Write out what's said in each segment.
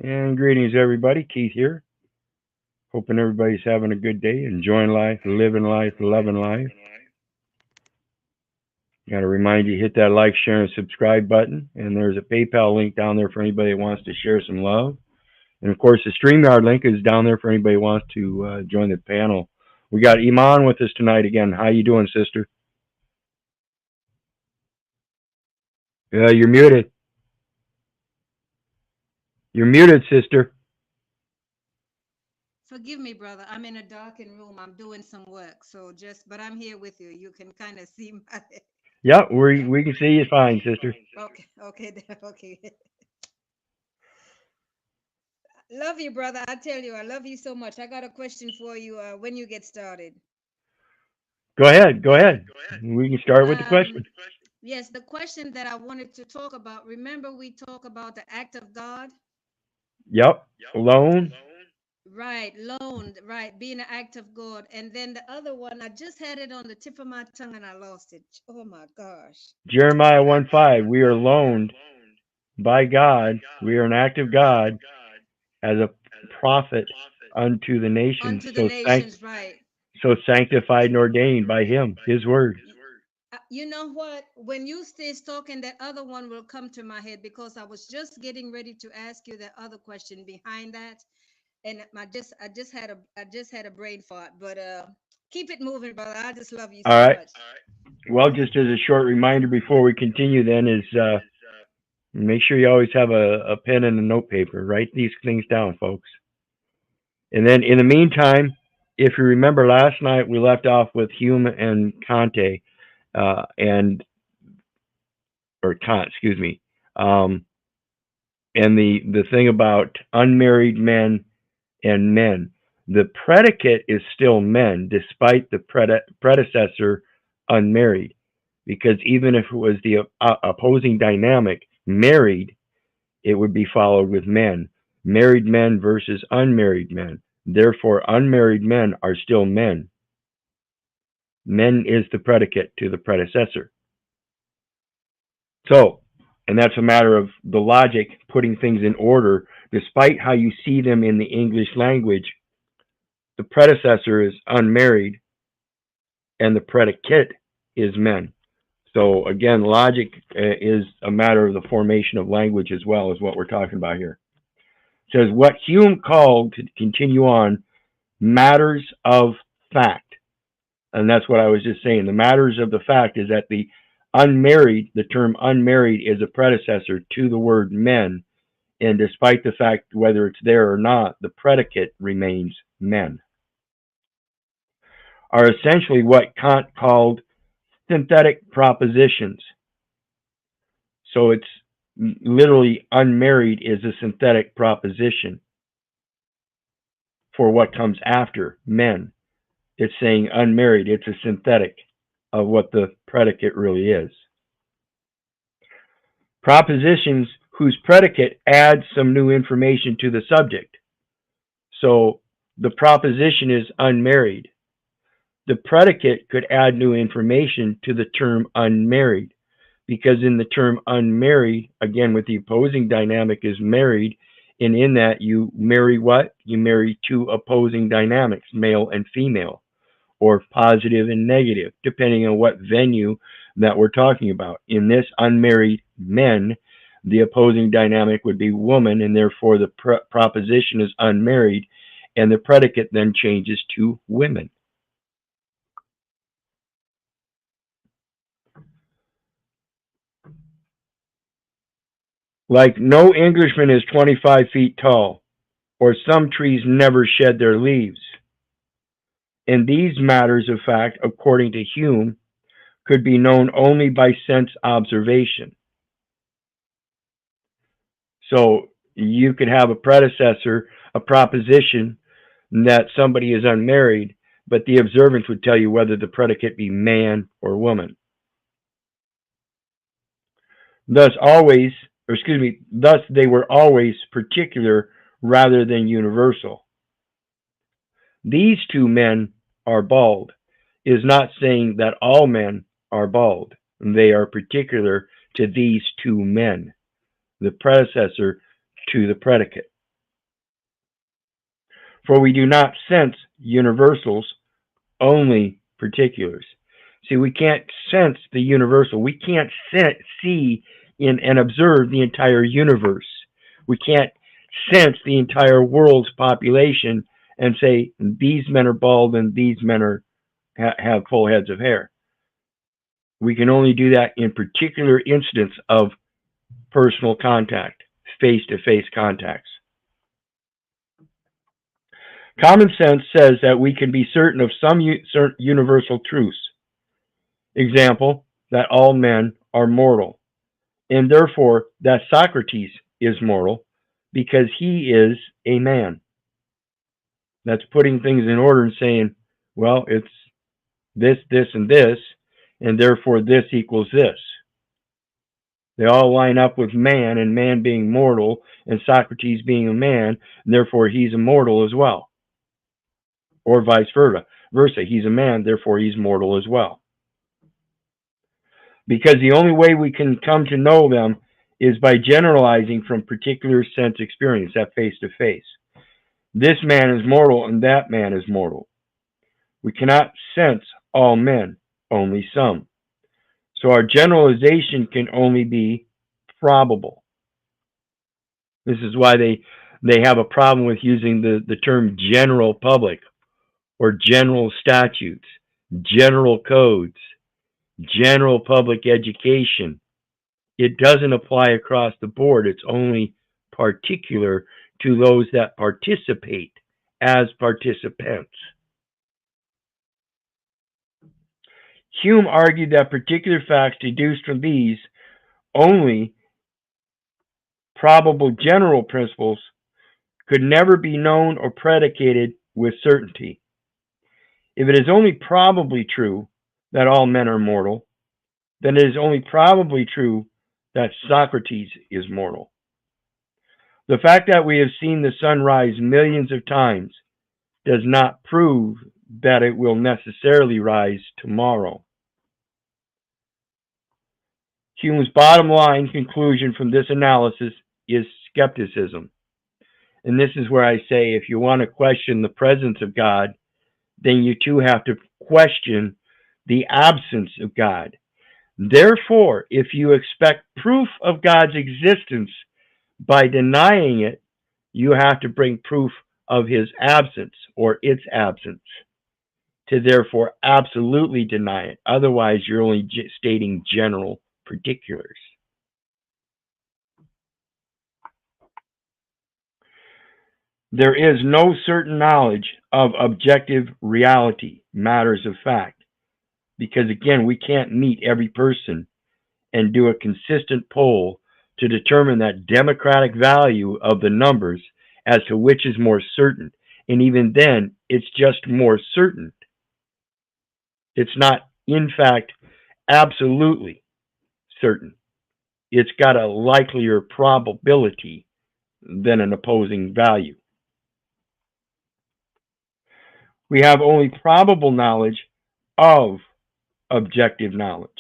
And greetings, everybody. Keith here. Hoping everybody's having a good day, enjoying life, living life, loving life. Got to remind you, hit that like, share, and subscribe button. And there's a PayPal link down there for anybody that wants to share some love. And of course, the StreamYard link is down there for anybody who wants to join the panel. We got Iman with us tonight again. How you doing, sister? You're muted. You're muted, sister. Forgive me, brother. I'm in a darkened room. I'm doing some work. But I'm here with you. You can kind of see my. Yep, we can see you fine, sister. Okay. Love you, brother. I tell you, I love you so much. I got a question for you when you get started. Go ahead. We can start with the question. Yes, the question that I wanted to talk about. Remember, we talk about the act of God? Yep, alone. Right, loaned, right, being an act of God. And then the other one, I just had it on the tip of my tongue and I lost it. Oh my gosh. Jeremiah 1:5. We are loaned by God. We are an act of God as a prophet unto the nations. Unto the nations, right. So sanctified and ordained by Him, His word. You know what? When you stay talking, that other one will come to my head because I was just getting ready to ask you that other question behind that, and I just had a brain fart. But keep it moving, brother. I just love you All so right. much. Well, just as a short reminder before we continue, then is make sure you always have a pen and a note paper. Write these things down, folks. And then in the meantime, if you remember last night, we left off with Hume and Conte, and or Kant, excuse me, and the thing about unmarried men and men. The predicate is still men, despite the predecessor unmarried, because even if it was the opposing dynamic married, it would be followed with men. Married men versus unmarried men. Therefore, unmarried men are still men. Men is the predicate to the predecessor. So, and that's a matter of the logic, putting things in order, despite how you see them in the English language. The predecessor is unmarried, and the predicate is men. So again, logic is a matter of the formation of language as well, is what we're talking about here. It says what Hume called, to continue on, matters of fact. And that's what I was just saying. The matters of the fact is that the term unmarried is a predecessor to the word men. And despite the fact whether it's there or not, the predicate remains men. Are essentially what Kant called synthetic propositions. So it's literally unmarried is a synthetic proposition for what comes after men. It's saying unmarried, it's a synthetic of what the predicate really is. Propositions whose predicate adds some new information to the subject. So the proposition is unmarried. The predicate could add new information to the term unmarried, because in the term unmarried, again, with the opposing dynamic is married, and in that you marry what? You marry two opposing dynamics, male and female, or positive and negative, depending on what venue that we're talking about. In this unmarried men, the opposing dynamic would be woman, and therefore the proposition is unmarried, and the predicate then changes to women. Like no Englishman is 25 feet tall, or some trees never shed their leaves. And these matters of fact, according to Hume, could be known only by sense observation. So you could have a predecessor, a proposition that somebody is unmarried, but the observance would tell you whether the predicate be man or woman. Thus they were always particular rather than universal. These two men are bald is not saying that all men are bald. They are particular to these two men, the predecessor to the predicate. For we do not sense universals, only particulars. See, we can't sense the universal. We can't see and observe the entire universe. We can't sense the entire world's population and say, these men are bald and these men have full heads of hair. We can only do that in particular instance of personal contact, face-to-face contacts. Common sense says that we can be certain of some universal truths. Example, that all men are mortal, and therefore that Socrates is mortal because he is a man. That's putting things in order and saying, well, it's this, this, and this, and therefore this equals this. They all line up with man, and man being mortal, and Socrates being a man, and therefore he's immortal as well. Or vice versa. He's a man, therefore he's mortal as well. Because the only way we can come to know them is by generalizing from particular sense experience, that face-to-face. This man is mortal and that man is mortal. We cannot sense all men, only some. So our generalization can only be probable. This is why they have a problem with using the term general public or general statutes, general codes, general public education. It doesn't apply across the board. It's only particular to those that participate as participants. Hume argued that particular facts deduced from these only probable general principles could never be known or predicated with certainty. If it is only probably true that all men are mortal, then it is only probably true that Socrates is mortal. The fact that we have seen the sun rise millions of times does not prove that it will necessarily rise tomorrow. Hume's bottom line conclusion from this analysis is skepticism. And this is where I say, if you want to question the presence of God, then you too have to question the absence of God. Therefore, if you expect proof of God's existence by denying it, you have to bring proof of his absence or its absence to therefore absolutely deny it. Otherwise, you're only stating general particulars. There is no certain knowledge of objective reality, matters of fact, because again, we can't meet every person and do a consistent poll to determine that democratic value of the numbers as to which is more certain. And even then, it's just more certain. It's not, in fact, absolutely certain. It's got a likelier probability than an opposing value. We have only probable knowledge of objective knowledge.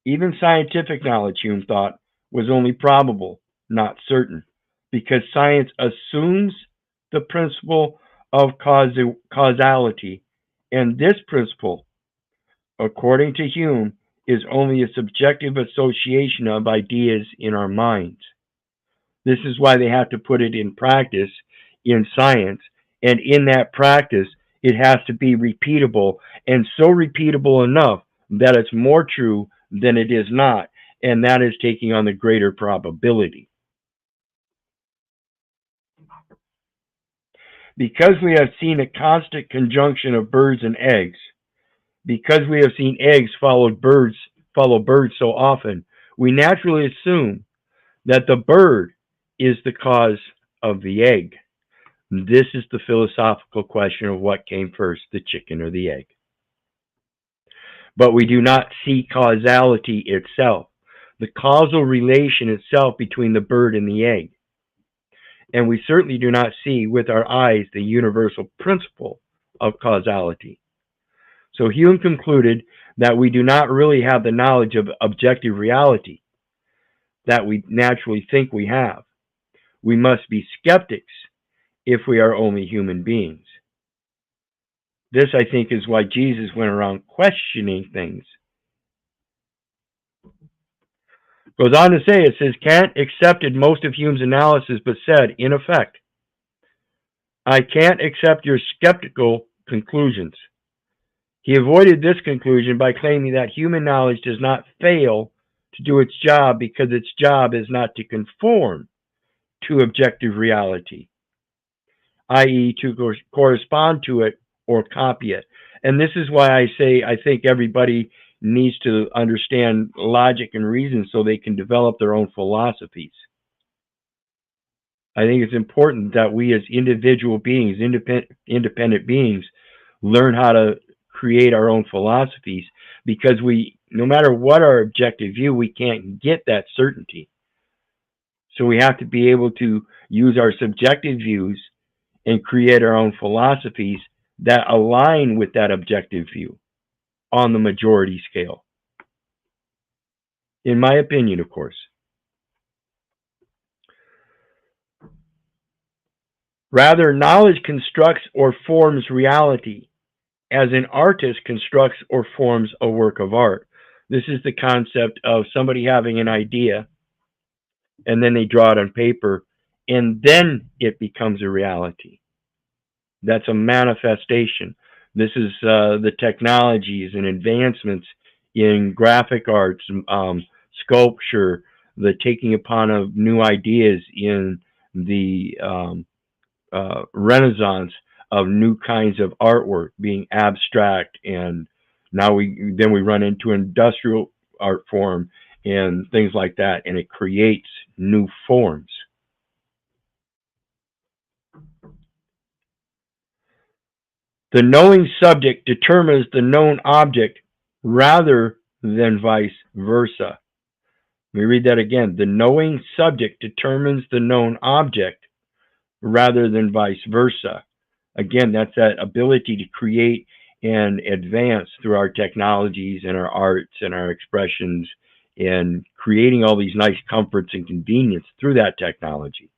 Even scientific knowledge, Hume thought, was only probable, not certain, because science assumes the principle of causality, and this principle, according to Hume, is only a subjective association of ideas in our minds. This is why they have to put it in practice in science, and in that practice, it has to be repeatable, and so repeatable enough that it's more true than it is not, and that is taking on the greater probability. Because we have seen a constant conjunction of birds and eggs, because we have seen eggs follow birds so often, we naturally assume that the bird is the cause of the egg. This is the philosophical question of what came first, the chicken or the egg. But we do not see causality itself, the causal relation itself between the bird and the egg. And we certainly do not see with our eyes the universal principle of causality. So Hume concluded that we do not really have the knowledge of objective reality that we naturally think we have. We must be skeptics if we are only human beings. This, I think, is why Jesus went around questioning things. Goes on to say, it says, Kant accepted most of Hume's analysis, but said, in effect, I can't accept your skeptical conclusions. He avoided this conclusion by claiming that human knowledge does not fail to do its job because its job is not to conform to objective reality, i.e. to correspond to it or copy it. And this is why I say I think everybody needs to understand logic and reason so they can develop their own philosophies. I think it's important that we as individual beings, independent beings, learn how to create our own philosophies, because no matter what our objective view, we can't get that certainty. So we have to be able to use our subjective views and create our own philosophies that align with that objective view on the majority scale. In my opinion, of course. Rather, knowledge constructs or forms reality, as an artist constructs or forms a work of art. This is the concept of somebody having an idea, and then they draw it on paper, and then it becomes a reality. That's a manifestation. This is the technologies and advancements in graphic arts, sculpture, the taking upon of new ideas in the renaissance of new kinds of artwork being abstract, and now we run into industrial art form and things like that, and it creates new forms. The knowing subject determines the known object rather than vice versa. Let me read that again. The knowing subject determines the known object rather than vice versa. Again, that's that ability to create and advance through our technologies and our arts and our expressions, and creating all these nice comforts and convenience through that technology.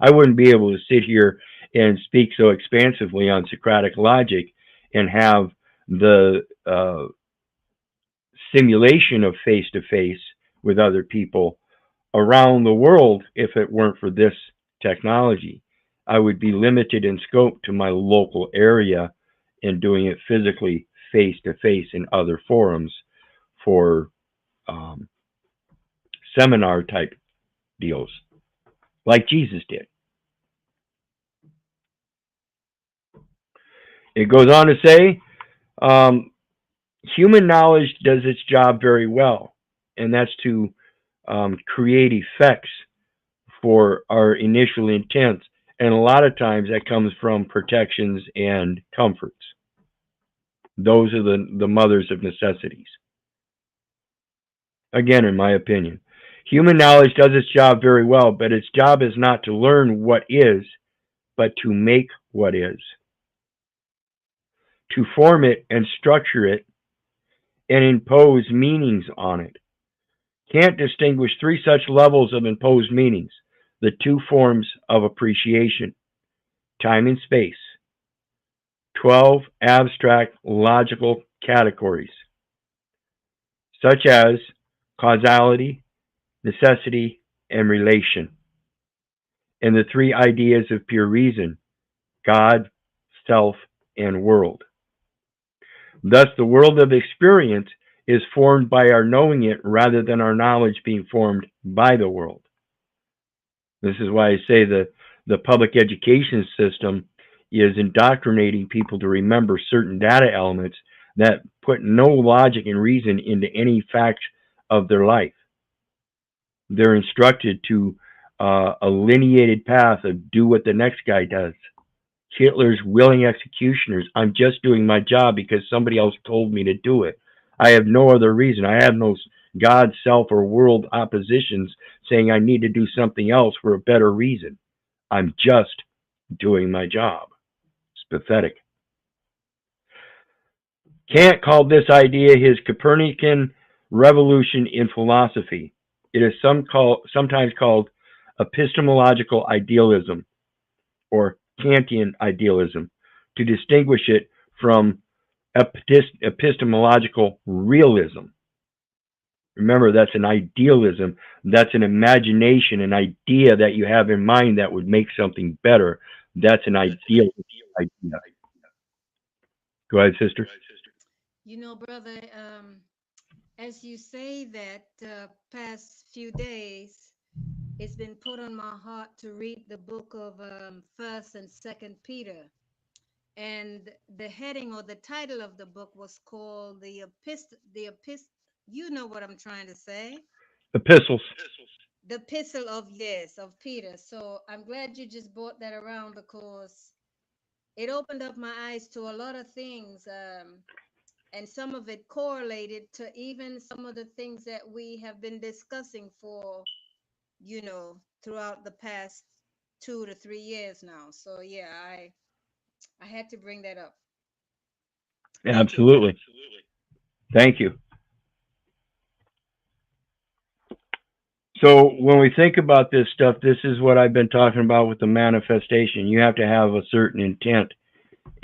I wouldn't be able to sit here and speak so expansively on Socratic logic and have the simulation of face-to-face with other people around the world if it weren't for this technology. I would be limited in scope to my local area and doing it physically face-to-face in other forums for seminar type deals like Jesus did. It goes on to say, human knowledge does its job very well, and that's to create effects for our initial intents. And a lot of times that comes from protections and comforts. Those are the mothers of necessities. Again, in my opinion, human knowledge does its job very well, but its job is not to learn what is, but to make what is. To form it and structure it and impose meanings on it. Kant distinguished three such levels of imposed meanings: the two forms of appreciation, time and space, 12 abstract logical categories, such as causality, necessity, and relation, and the three ideas of pure reason: God, self, and world. Thus, the world of experience is formed by our knowing it rather than our knowledge being formed by the world. This is why I say the public education system is indoctrinating people to remember certain data elements that put no logic and reason into any facts of their life. They're instructed to a lineated path of do what the next guy does. Hitler's willing executioners. I'm just doing my job because somebody else told me to do it. I have no other reason. I have no God, self, or world oppositions saying I need to do something else for a better reason. I'm just doing my job. It's pathetic. Kant called this idea his Copernican revolution in philosophy. It is sometimes called epistemological idealism, or Kantian idealism to distinguish it from epistemological realism. Remember, that's an idealism. That's an imagination, an idea that you have in mind that would make something better. That's an ideal idea. Go ahead, sister. Brother, as you say that past few days, it's been put on my heart to read the book of First and Second Peter, and the heading or the title of the book was called the epistle. You know what I'm trying to say? Epistles. The epistle of, yes, of Peter. So I'm glad you just brought that around because it opened up my eyes to a lot of things. And some of it correlated to even some of the things that we have been discussing for, throughout the past 2 to 3 years now. So yeah, I had to bring that up. Thank you. Absolutely. Thank you. So when we think about this stuff, this is what I've been talking about with the manifestation. You have to have a certain intent.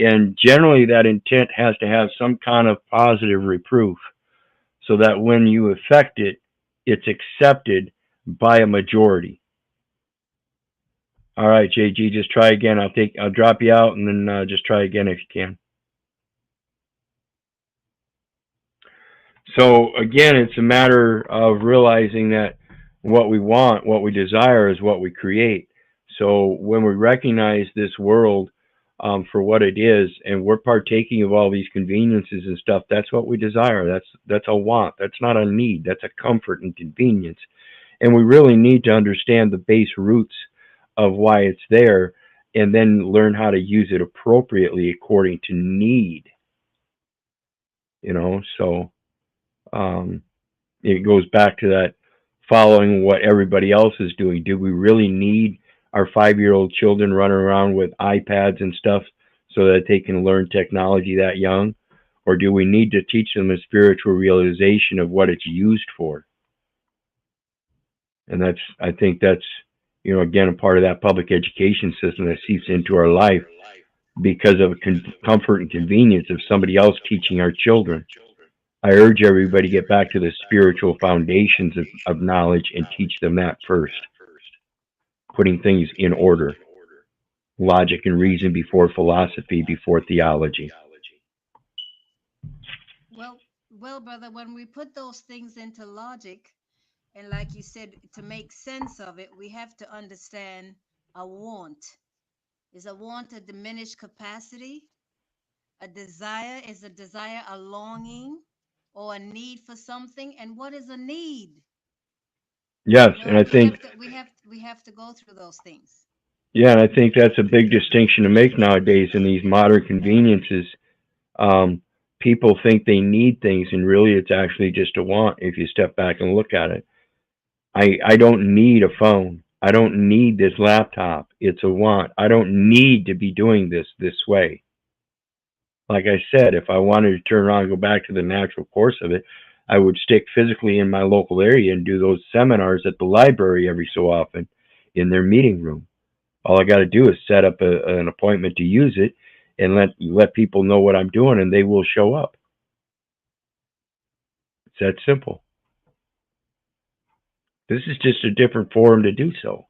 And generally that intent has to have some kind of positive reproof so that when you affect it, it's accepted by a majority. All right, JG, just try again. I'll drop you out and then just try again if you can. So again, it's a matter of realizing that what we want, what we desire is what we create. So when we recognize this world for what it is, and we're partaking of all these conveniences and stuff, that's what we desire. That's a want. That's not a need. That's a comfort and convenience. And we really need to understand the base roots of why it's there, and then learn how to use it appropriately according to need. So it goes back to that following what everybody else is doing. Do we really need our 5-year-old children running around with iPads and stuff so that they can learn technology that young? Or do we need to teach them a spiritual realization of what it's used for? And I think that's, again, a part of that public education system that seeps into our life because of comfort and convenience of somebody else teaching our children. I urge everybody to get back to the spiritual foundations of knowledge and teach them that first. Putting things in order. Logic and reason before philosophy, before theology. Well, brother, when we put those things into logic, and like you said, to make sense of it, we have to understand a want. Is a want a diminished capacity? Is a desire a longing or a need for something? And what is a need? Yes, and I think we have to go through those things. Yeah, and I think that's a big distinction to make nowadays in these modern conveniences. People think they need things, and really it's actually just a want if you step back and look at it. I don't need a phone. I don't need this laptop. It's a want. I don't need to be doing this way. Like I said, if I wanted to turn around and go back to the natural course of it, I would stick physically in my local area and do those seminars at the library every so often in their meeting room. All I got to do is set up an appointment to use it and let people know what I'm doing, and they will show up. It's that simple. This is just a different forum to do so.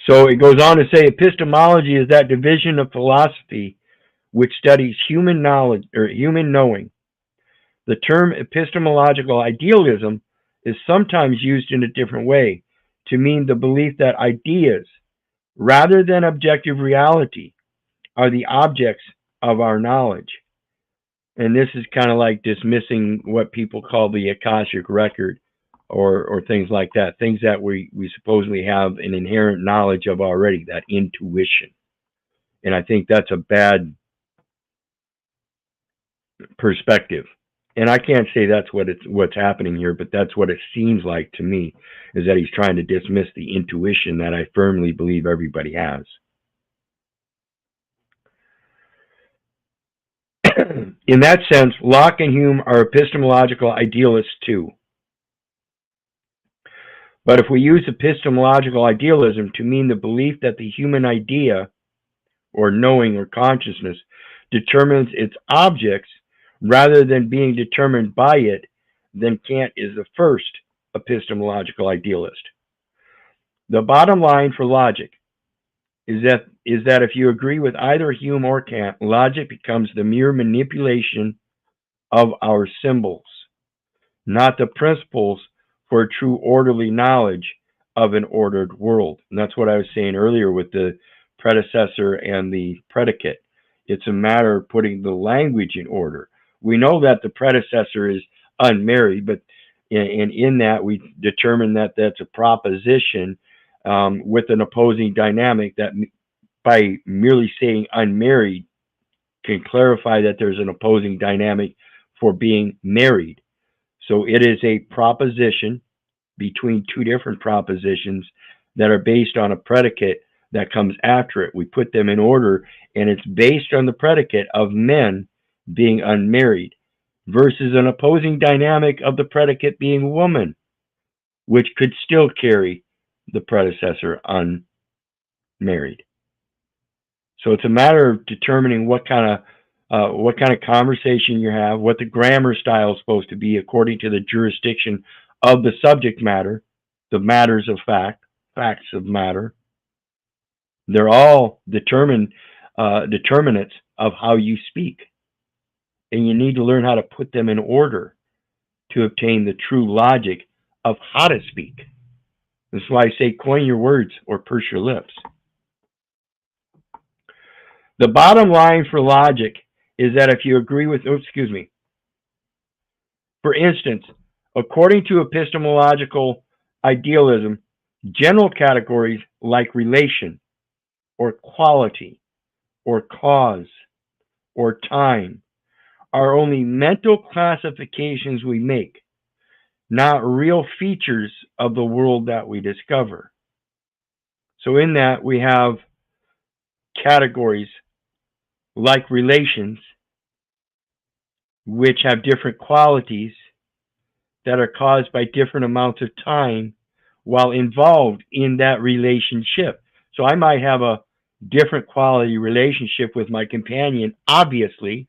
So it goes on to say, epistemology is that division of philosophy which studies human knowledge or human knowing. The term epistemological idealism is sometimes used in a different way to mean the belief that ideas, rather than objective reality, are the objects of our knowledge. And this is kind of like dismissing what people call the Akashic record or things like that, things that we supposedly have an inherent knowledge of already, that intuition. And I think that's a bad perspective. And I can't say that's what's happening here, but that's what it seems like to me, is that he's trying to dismiss the intuition that I firmly believe everybody has. In that sense, Locke and Hume are epistemological idealists too. But if we use epistemological idealism to mean the belief that the human idea, or knowing or consciousness, determines its objects rather than being determined by it, then Kant is the first epistemological idealist. The bottom line for logic is that if you agree with either Hume or Kant, logic becomes the mere manipulation of our symbols, not the principles for true orderly knowledge of an ordered world. And that's what I was saying earlier with the predecessor and the predicate. It's a matter of putting the language in order. We know that the predecessor is unmarried, but in that we determine that that's a proposition with an opposing dynamic that by merely saying unmarried can clarify that there's an opposing dynamic for being married. So it is a proposition between two different propositions that are based on a predicate that comes after it. We put them in order, and it's based on the predicate of men being unmarried versus an opposing dynamic of the predicate being woman, which could still carry the predecessor unmarried. So it's a matter of determining what kind of conversation you have, what the grammar style is supposed to be according to the jurisdiction of the subject matter, the matters of fact, facts of matter. They're all determinates of how you speak. And you need to learn how to put them in order to obtain the true logic of how to speak. That's why I say coin your words or purse your lips. The bottom line for logic is that if you agree with, for instance, according to epistemological idealism, general categories like relation, or quality, or cause, or time are only mental classifications we make, not real features of the world that we discover. So in that we have categories like relations, which have different qualities that are caused by different amounts of time while involved in that relationship. So I might have a different quality relationship with my companion, obviously,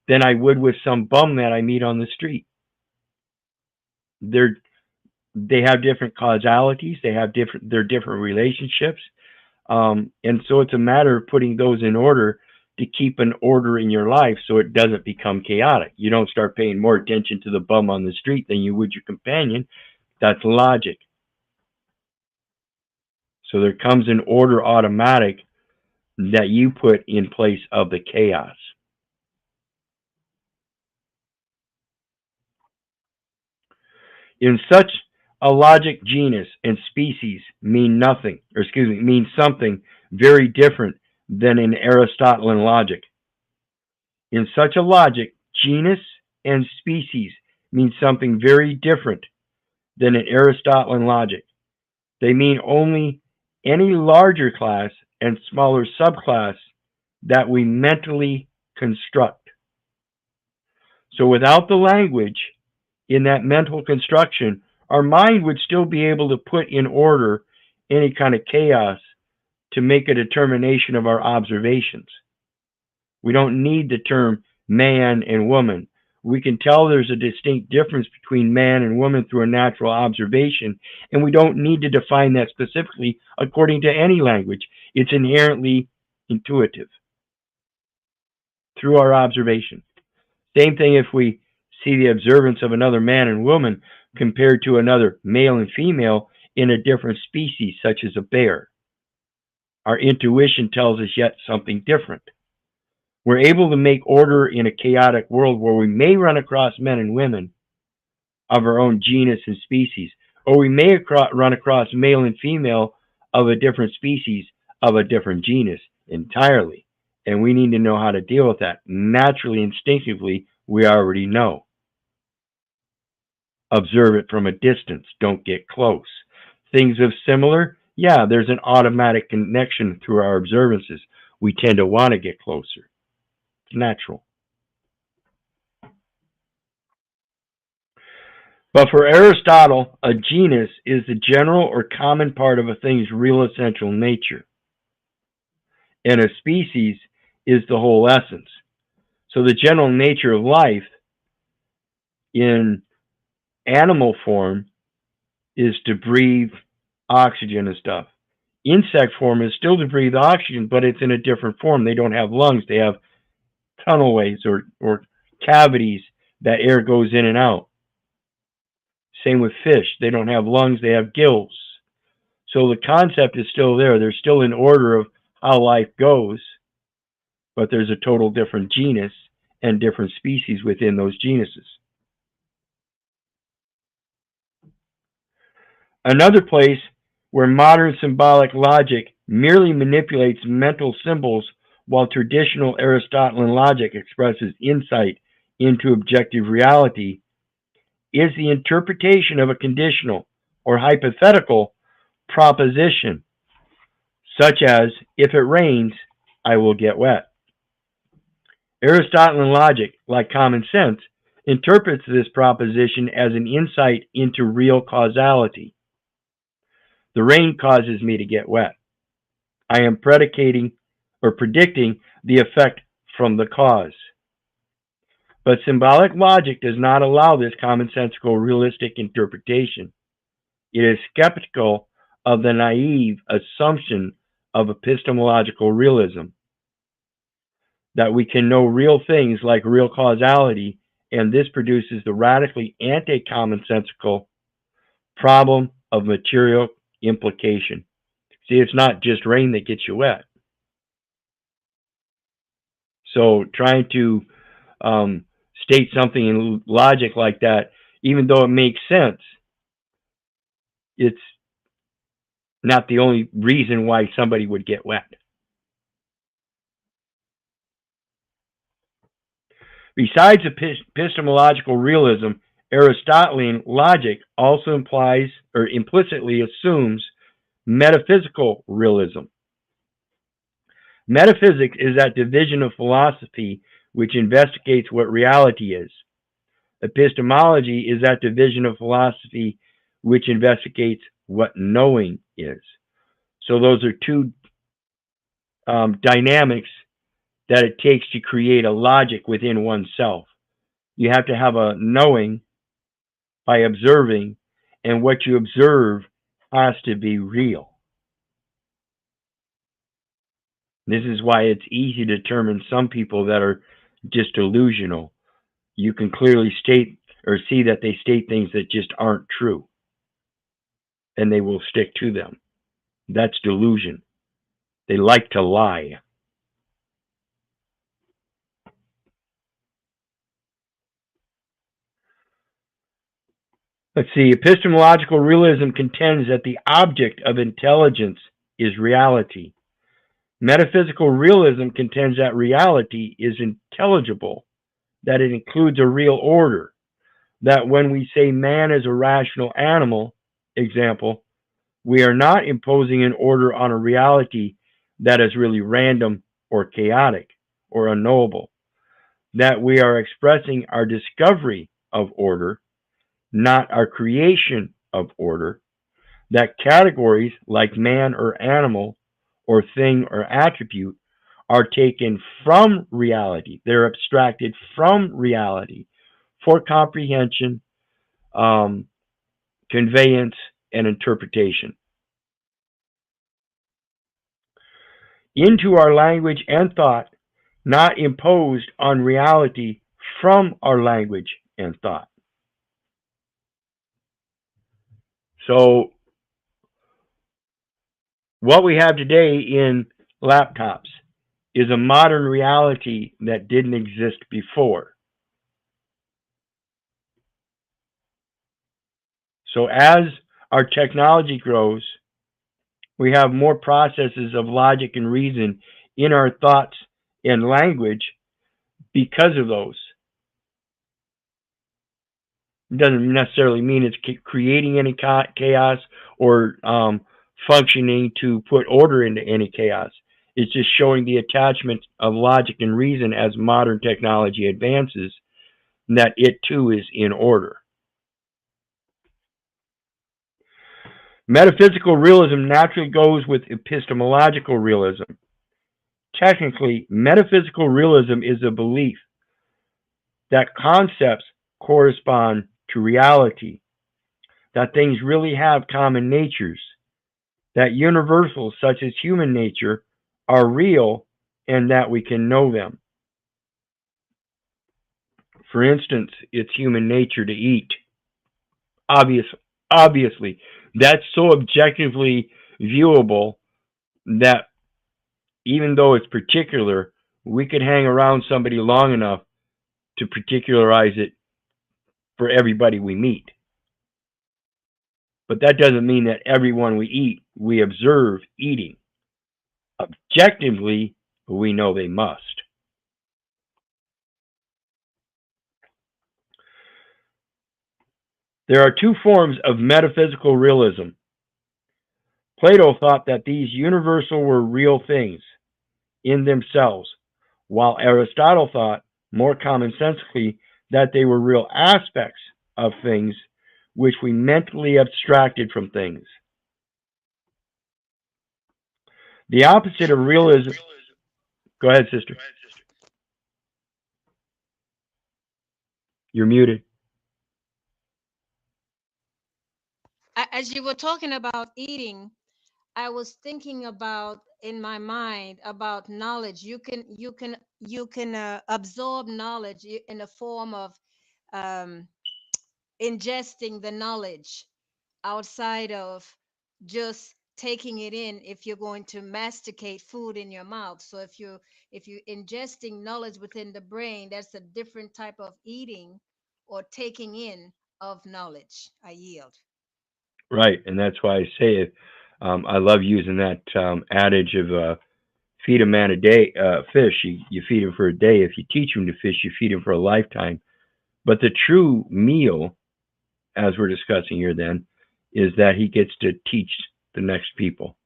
than I would with some bum that I meet on the street. They have different causalities, they're different relationships, and so it's a matter of putting those in order to keep an order in your life so it doesn't become chaotic. You don't start paying more attention to the bum on the street than you would your companion. That's logic. So there comes an order automatic that you put in place of the chaos. In such a logic, genus and species mean something very different than in Aristotelian logic. In such a logic, genus and species mean something very different than in Aristotelian logic. They mean only any larger class and smaller subclass that we mentally construct. So without the language in that mental construction, our mind would still be able to put in order any kind of chaos to make a determination of our observations. We don't need the term man and woman. We can tell there's a distinct difference between man and woman through a natural observation, and we don't need to define that specifically according to any language. It's inherently intuitive through our observation. Same thing if we see the observance of another man and woman compared to another male and female in a different species, such as a bear. Our intuition tells us yet something different. We're able to make order in a chaotic world where we may run across men and women of our own genus and species, or we may run across male and female of a different species of a different genus entirely. And we need to know how to deal with that. Naturally, instinctively, we already know. Observe it from a distance. Don't get close. Things of similar, yeah, there's an automatic connection through our observances. We tend to want to get closer. It's natural. But for Aristotle, a genus is the general or common part of a thing's real essential nature, and a species is the whole essence. So the general nature of life in animal form is to breathe oxygen and stuff. Insect form is still to breathe oxygen, but it's in a different form. They don't have lungs. They have tunnelways or cavities that air goes in and out. Same with fish. They don't have lungs. They have gills. So the concept is still there. There's still an order of how life goes, but there's a total different genus and different species within those genuses. Another place where modern symbolic logic merely manipulates mental symbols while traditional Aristotelian logic expresses insight into objective reality is the interpretation of a conditional or hypothetical proposition, such as, if it rains, I will get wet. Aristotelian logic, like common sense, interprets this proposition as an insight into real causality. The rain causes me to get wet. I am predicting the effect from the cause. But symbolic logic does not allow this commonsensical realistic interpretation. It is skeptical of the naive assumption of epistemological realism, that we can know real things like real causality, and this produces the radically anti-commonsensical problem of material implication. See, it's not just rain that gets you wet. So trying to state something in logic like that, even though it makes sense, it's not the only reason why somebody would get wet. Besides epistemological realism, Aristotelian logic also implies or implicitly assumes metaphysical realism. Metaphysics is that division of philosophy which investigates what reality is. Epistemology is that division of philosophy which investigates what knowing is. So those are two dynamics that it takes to create a logic within oneself. You have to have a knowing by observing, and what you observe has to be real. This is why it's easy to determine some people that are just delusional. You can clearly state or see that they state things that just aren't true, and they will stick to them. That's delusion. They like to lie. Let's see. Epistemological realism contends that the object of intelligence is reality. Metaphysical realism contends that reality is intelligible, that it includes a real order, that when we say man is a rational animal, example, we are not imposing an order on a reality that is really random or chaotic or unknowable, that we are expressing our discovery of order, not our creation of order, that categories like man or animal or thing or attribute are taken from reality. They're abstracted from reality for comprehension, conveyance, and interpretation. Into our language and thought, not imposed on reality from our language and thought. So what we have today in laptops is a modern reality that didn't exist before. So as our technology grows, we have more processes of logic and reason in our thoughts and language because of those. It doesn't necessarily mean it's creating any chaos or functioning to put order into any chaos. It's just showing the attachment of logic and reason as modern technology advances, and that it too is in order. Metaphysical realism naturally goes with epistemological realism. Technically, metaphysical realism is a belief that concepts correspond to reality, that things really have common natures, that universals such as human nature are real and that we can know them. For instance, it's human nature to eat. Obviously, that's so objectively viewable that even though it's particular, we could hang around somebody long enough to particularize it for everybody we meet. But that doesn't mean that everyone we eat, we observe eating. Objectively, we know they must. There are two forms of metaphysical realism. Plato thought that these universal were real things in themselves, while Aristotle thought, more commonsensically, that they were real aspects of things which we mentally abstracted from things. The opposite of realism. Go ahead, sister. You're muted. As you were talking about eating, I was thinking about in my mind about knowledge. You can absorb knowledge in the form of um, ingesting the knowledge outside of just taking it in. If you're going to masticate food in your mouth, so if you ingesting knowledge within the brain, that's a different type of eating or taking in of knowledge. I yield. Right, and that's why I say it. I love using that adage of feed a man a day fish. You feed him for a day. If you teach him to fish, you feed him for a lifetime. But the true meal, as we're discussing here, then, is that he gets to teach the next people.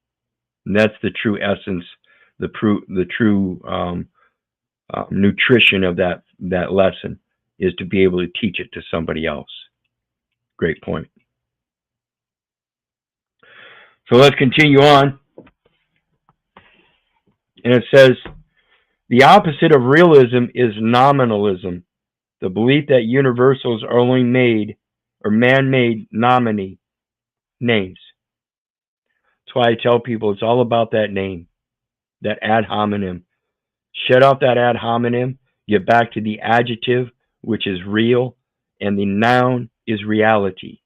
And that's the true essence, the true nutrition of that lesson is to be able to teach it to somebody else. Great point. So let's continue on. And it says, the opposite of realism is nominalism, the belief that universals are only made or man-made nominee names. That's why I tell people it's all about that name, that ad hominem. Shut off that ad hominem, get back to the adjective, which is real, and the noun is reality.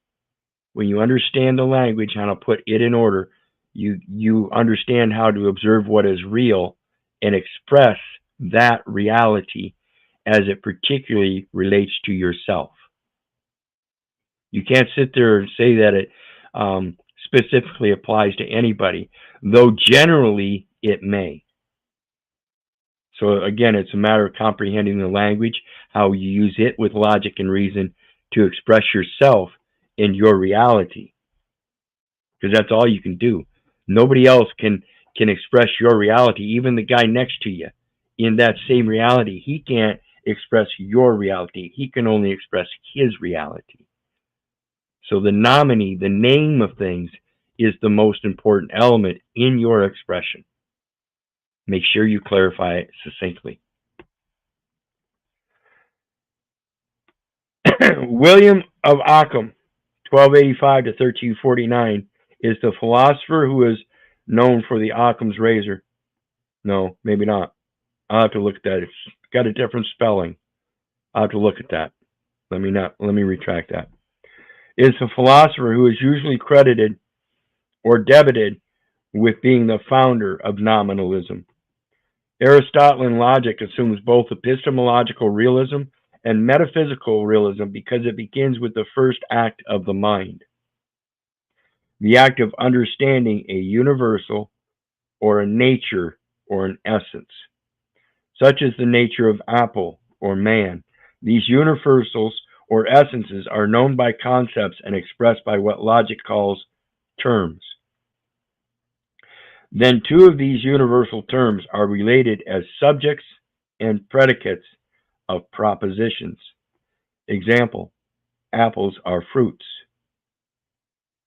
When you understand the language, how to put it in order, you understand how to observe what is real and express that reality as it particularly relates to yourself. You can't sit there and say that it specifically applies to anybody, though generally it may. So again, it's a matter of comprehending the language, how you use it with logic and reason to express yourself in your reality. Because that's all you can do. Nobody else can express your reality. Even the guy next to you in that same reality, he can't express your reality. He can only express his reality. So the nominee, the name of things, is the most important element in your expression. Make sure you clarify it succinctly. William of Ockham, 1285 to 1349, is the philosopher who is known for the Occam's razor. No, maybe not. I'll have to look at that. It's got a different spelling. I'll have to look at that. Let me retract that. Is a philosopher who is usually credited or debited with being the founder of nominalism. Aristotelian logic assumes both epistemological realism and metaphysical realism because it begins with the first act of the mind, the act of understanding a universal or a nature or an essence, such as the nature of apple or man. These universals or essences are known by concepts and expressed by what logic calls terms. Then two of these universal terms are related as subjects and predicates of propositions. Example, apples are fruits.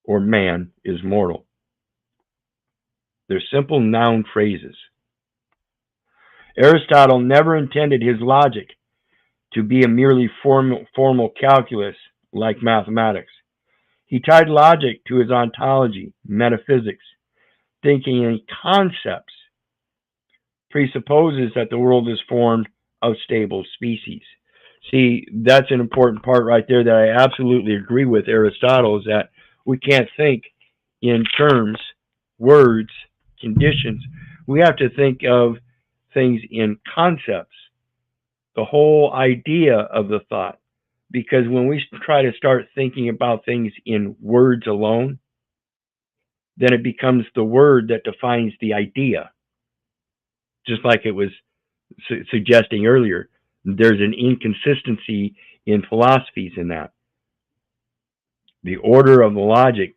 or man is mortal. They're simple noun phrases. Aristotle never intended his logic to be a merely formal calculus like mathematics. He tied logic to his ontology, metaphysics. Thinking in concepts presupposes that the world is formed of stable species. See, that's an important part right there that I absolutely agree with Aristotle, is that we can't think in terms, words, conditions. We have to think of things in concepts, the whole idea of the thought. Because when we try to start thinking about things in words alone, then it becomes the word that defines the idea. Just like it was suggesting earlier, there's an inconsistency in philosophies in that. The order of the logic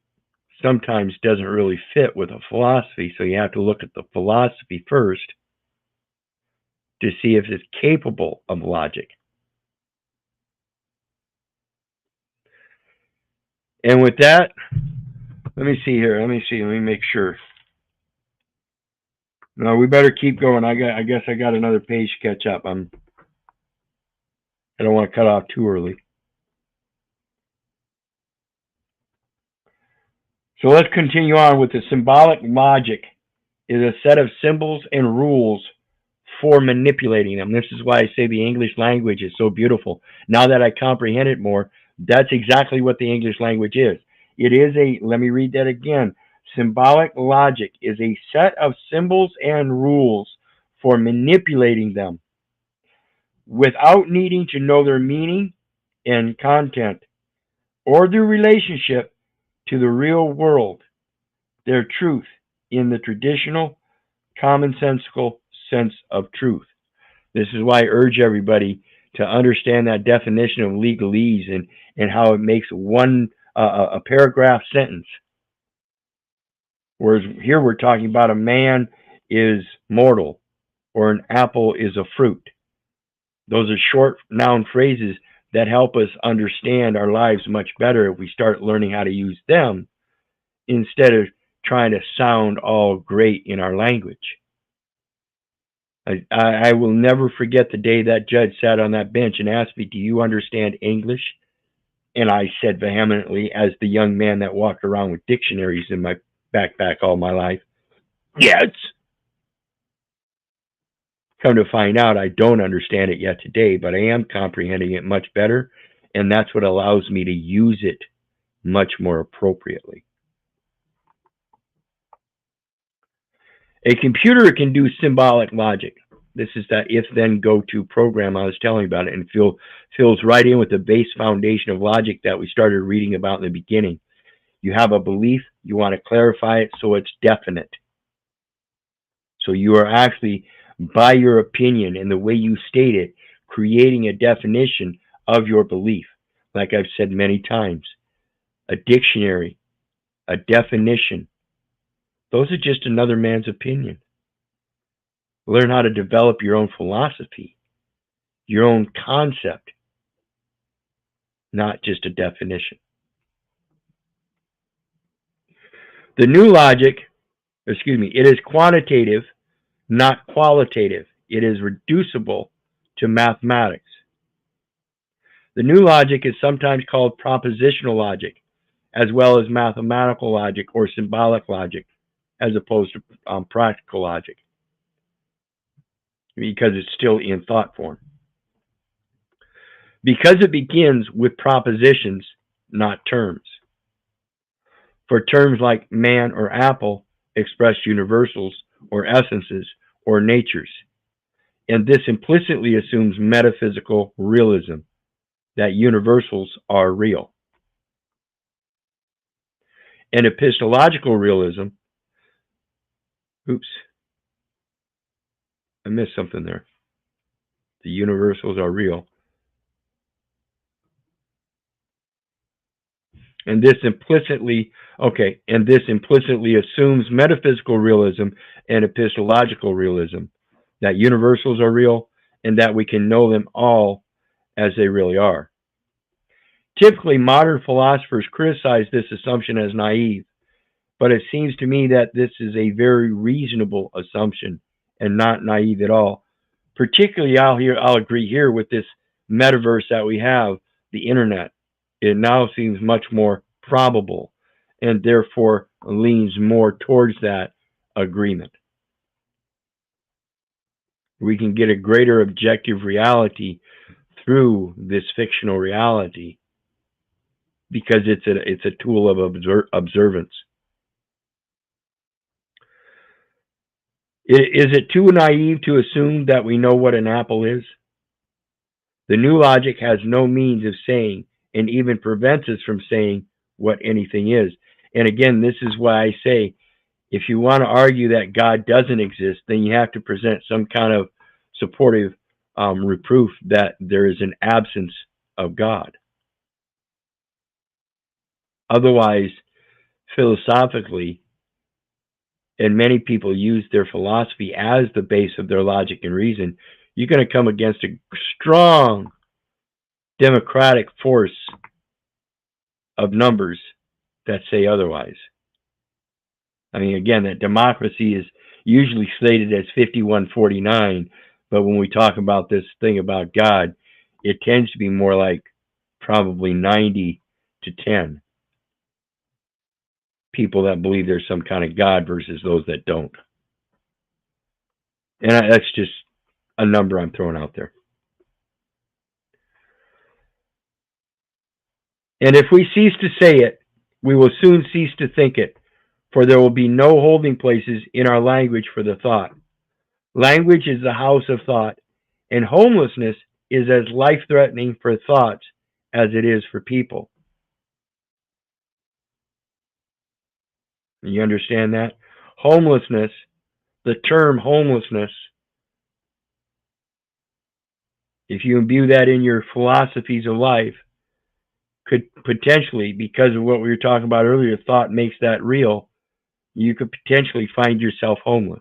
sometimes doesn't really fit with a philosophy, so you have to look at the philosophy first to see if it's capable of logic. And with that, let me see here. Let me make sure. No, we better keep going. I guess I got another page to catch up. I don't want to cut off too early. So let's continue on with the symbolic logic is a set of symbols and rules for manipulating them. This is why I say the English language is so beautiful. Now that I comprehend it more, that's exactly what the English language is. It is let me read that again. Symbolic logic is a set of symbols and rules for manipulating them without needing to know their meaning and content or their relationship to the real world, their truth in the traditional, commonsensical sense of truth. This is why I urge everybody to understand that definition of legalese and how it makes a paragraph sentence. Whereas here we're talking about a man is mortal or an apple is a fruit. Those are short noun phrases that help us understand our lives much better if we start learning how to use them instead of trying to sound all great in our language. I will never forget the day that judge sat on that bench and asked me, "Do you understand English?" And I said vehemently, as the young man that walked around with dictionaries in my backpack all my life, "Yes." Come to find out, I don't understand it yet today, but I am comprehending it much better, and that's what allows me to use it much more appropriately. A computer can do symbolic logic. This is that if-then-go-to program I was telling about, it, and fills right in with the base foundation of logic that we started reading about in the beginning. You have a belief, you want to clarify it so it's definite. So you are actually, by your opinion and the way you state it, creating a definition of your belief. Like I've said many times, a dictionary, a definition, those are just another man's opinion. Learn how to develop your own philosophy, your own concept, not just a definition. The new logic, it is quantitative, not qualitative. It is reducible to mathematics. The new logic is sometimes called propositional logic, as well as mathematical logic or symbolic logic, as opposed to practical logic, because it's still in thought form. Because it begins with propositions, not terms. For terms like man or apple express universals or essences or natures. And this implicitly assumes metaphysical realism, that universals are real. And epistemological realism, I missed something there. The universals are real. And this implicitly assumes metaphysical realism and epistemological realism, that universals are real and that we can know them all as they really are. Typically, modern philosophers criticize this assumption as naive, but it seems to me that this is a very reasonable assumption and not naive at all. Particularly, I'll agree here with this metaverse that we have, the internet. It now seems much more probable and therefore leans more towards that agreement. We can get a greater objective reality through this fictional reality because it's a tool of observance. Is it too naive to assume that we know what an apple is? The new logic has no means of saying, and even prevents us from saying, what anything is. And again, this is why I say, if you want to argue that God doesn't exist, then you have to present some kind of supportive reproof that there is an absence of God. Otherwise, philosophically, and many people use their philosophy as the base of their logic and reason, you're going to come against a strong democratic force of numbers that say otherwise. I mean, again, that democracy is usually slated as 51-49, but when we talk about this thing about God, it tends to be more like probably 90-10. People that believe there's some kind of God versus those that don't. And that's just a number I'm throwing out there. And if we cease to say it, we will soon cease to think it, for there will be no holding places in our language for the thought. Language is the house of thought, and homelessness is as life-threatening for thoughts as it is for people. You understand that? Homelessness, the term homelessness, if you imbue that in your philosophies of life, could potentially, because of what we were talking about earlier, thought makes that real, you could potentially find yourself homeless.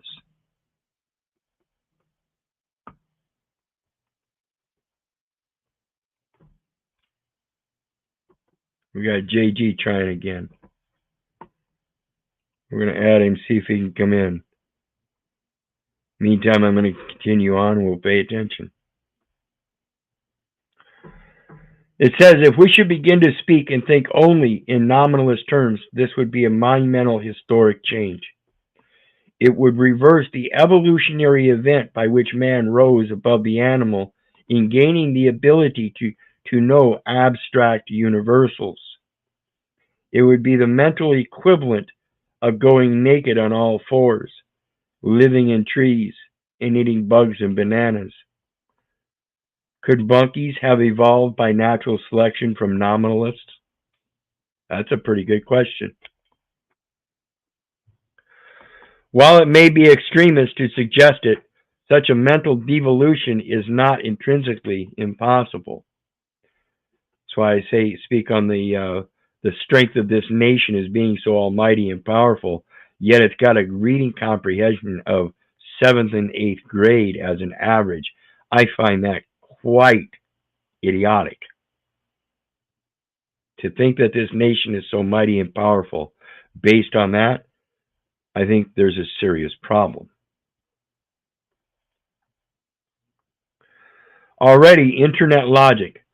We got JG trying again. We're going to add him, see if he can come in. Meantime, I'm going to continue on. We'll pay attention. It says, if we should begin to speak and think only in nominalist terms, this would be a monumental historic change. It would reverse the evolutionary event by which man rose above the animal in gaining the ability to know abstract universals. It would be the mental equivalent of going naked on all fours, living in trees, and eating bugs and bananas. Could monkeys have evolved by natural selection from nominalists? That's a pretty good question. While it may be extremist to suggest it, such a mental devolution is not intrinsically impossible. That's why I speak on the strength of this nation as being so almighty and powerful, yet it's got a reading comprehension of 7th and 8th grade as an average. I find that quite idiotic. To think that this nation is so mighty and powerful based on that, I think there's a serious problem. Already, internet logic,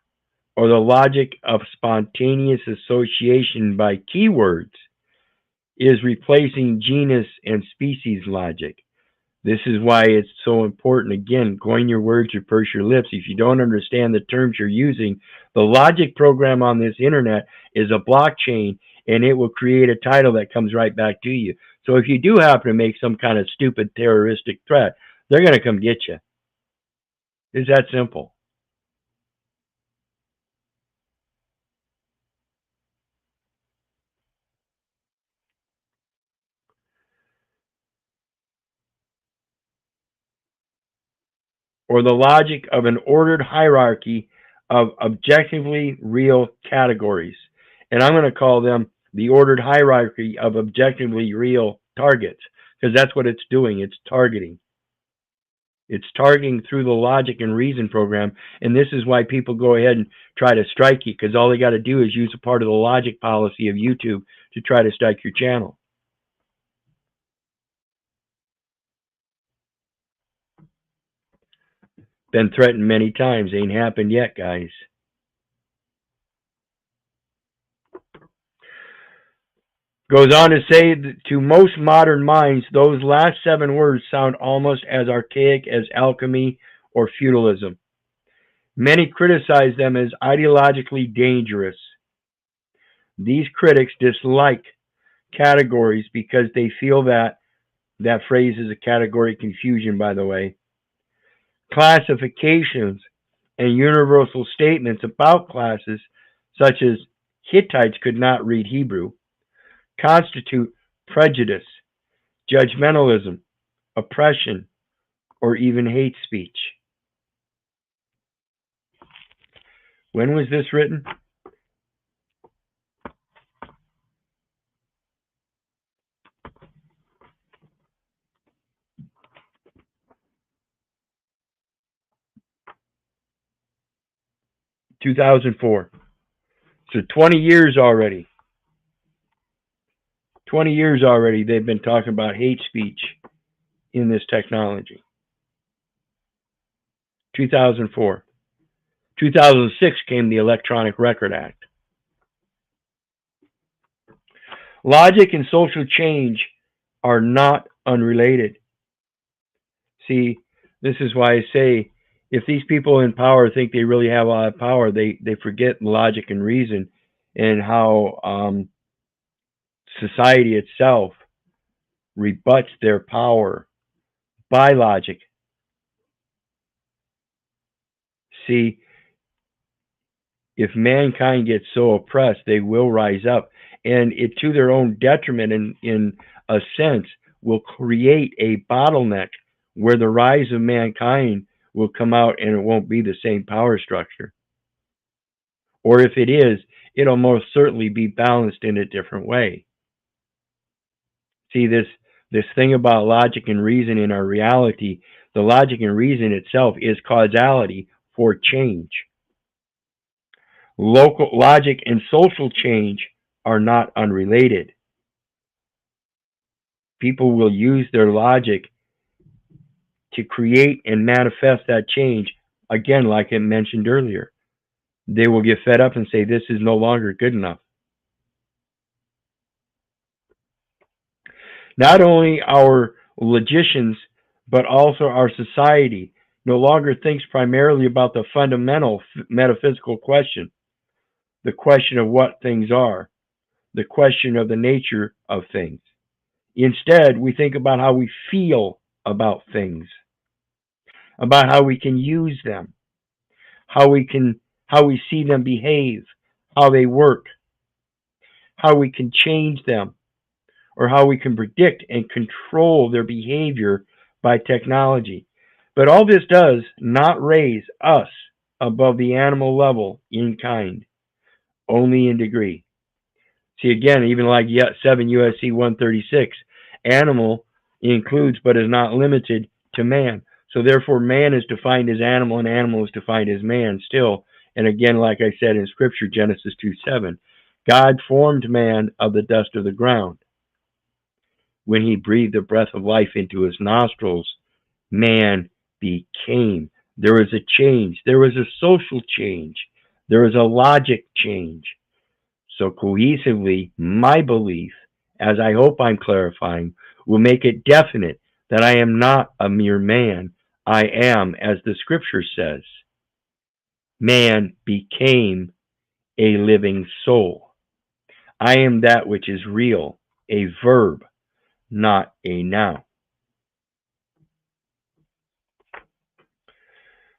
or the logic of spontaneous association by keywords, is replacing genus and species logic. This is why it's so important. Again, coin your words or purse your lips. If you don't understand the terms you're using, the logic program on this internet is a blockchain, and it will create a title that comes right back to you. So if you do happen to make some kind of stupid terroristic threat, they're going to come get you. It's that simple. Or the logic of an ordered hierarchy of objectively real categories. And I'm going to call them the ordered hierarchy of objectively real targets, because that's what it's doing. It's targeting. It's targeting through the logic and reason program, and this is why people go ahead and try to strike you, because all they got to do is use a part of the logic policy of YouTube to try to strike your channel. Been threatened many times. Ain't happened yet, guys. Goes on to say that to most modern minds, those last 7 words sound almost as archaic as alchemy or feudalism. Many criticize them as ideologically dangerous. These critics dislike categories because they feel that phrase is a category confusion, by the way. Classifications and universal statements about classes, such as Hittites could not read Hebrew, constitute prejudice, judgmentalism, oppression, or even hate speech. When was this written? (2004). So 20 years already. 20 years already they've been talking about hate speech in this technology. 2004. 2006 came the Electronic Record Act. Logic and social change are not unrelated. See, this is why I say, if these people in power think they really have a lot of power, they forget logic and reason and how society itself rebuts their power by logic. See, if mankind gets so oppressed, they will rise up, and it, to their own detriment, in a sense, will create a bottleneck where the rise of mankind will come out and it won't be the same power structure. Or if it is, it'll most certainly be balanced in a different way. See, this thing about logic and reason in our reality, the logic and reason itself is causality for change. Local logic and social change are not unrelated. People will use their logic to create and manifest that change. Again, like I mentioned earlier, they will get fed up and say, this is no longer good enough. Not only our logicians, but also our society no longer thinks primarily about the fundamental metaphysical question, the question of what things are, the question of the nature of things. Instead, we think about how we feel about things, about how we can use them, how we see them behave, how they work, how we can change them, or how we can predict and control their behavior by technology. But all this does not raise us above the animal level in kind, only in degree. See, again, even like 7 U.S.C. 136, animal includes but is not limited to man. So therefore, man is defined as animal and animal is defined as man still. And again, like I said in Scripture, Genesis 2:7, God formed man of the dust of the ground. When he breathed the breath of life into his nostrils, man became. There was a change. There was a social change. There was a logic change. So cohesively, my belief, as I hope I'm clarifying, will make it definite that I am not a mere man. I am, as the Scripture says, man became a living soul. I am that which is real, a verb, not a noun.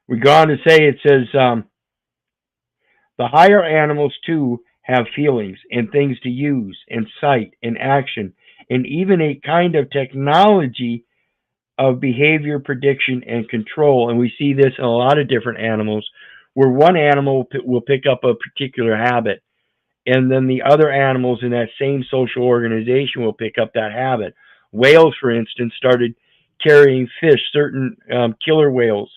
We go on to say, it says, the higher animals too have feelings and things to use and sight and action and even a kind of technology of behavior prediction and control. And we see this in a lot of different animals, where one animal will pick up a particular habit, and then the other animals in that same social organization will pick up that habit. Whales, for instance, started carrying fish. Certain killer whales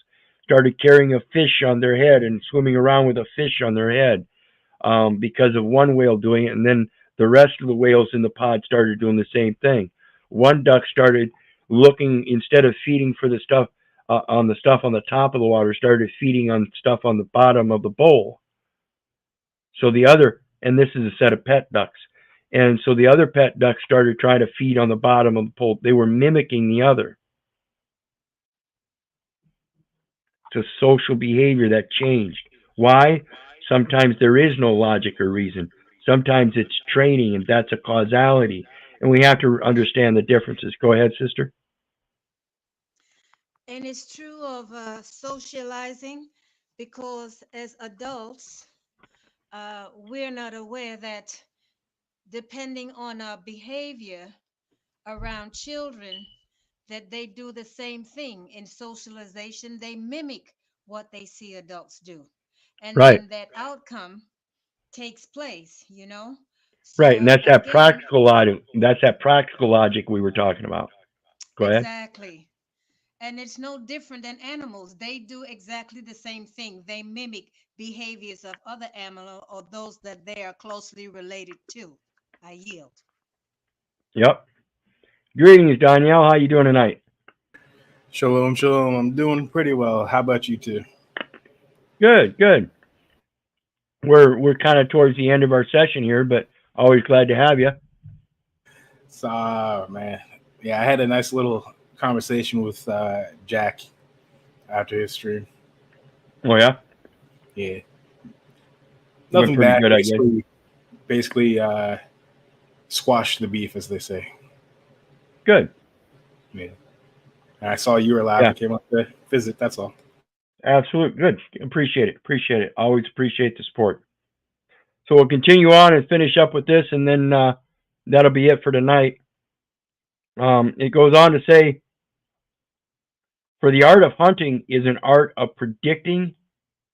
started carrying a fish on their head and swimming around with a fish on their head because of one whale doing it, and then the rest of the whales in the pod started doing the same thing. One duck started looking, instead of feeding for the stuff on the top of the water, started feeding on stuff on the bottom of the bowl. So the other, and this is a set of pet ducks, and so the other pet ducks started trying to feed on the bottom of the bowl. They were mimicking the other. It's a social behavior that changed. Why? Sometimes there is no logic or reason. Sometimes it's training, and that's a causality. And we have to understand the differences. Go ahead, sister. And it's true of socializing because as adults, we're not aware that depending on our behavior around children, that they do the same thing in socialization. They mimic what they see adults do. And Right, then that outcome takes place, you know? right, and So again, That's that practical logic we were talking about. Go ahead. exactly. And it's no different than animals. They do exactly the same thing. They mimic behaviors of other animals or those that they are closely related to. I yield. Yep. Greetings, Danielle. How you doing tonight? Shalom, shalom. I'm doing pretty well. How about you two? Good, good. We're kind of towards the end of our session here, but always glad to have you. So, man, yeah, I had a nice little conversation with Jack after his stream. Oh yeah, Yeah, went nothing pretty bad. good, I guess. Basically, squash the beef, as they say. Good. Yeah, and I saw you were live Yeah, and came up to visit. That's all. absolutely good. Appreciate it. Appreciate it. Always appreciate the support. So we'll continue on and finish up with this, and then that'll be it for tonight. It goes on to say, for the art of hunting is an art of predicting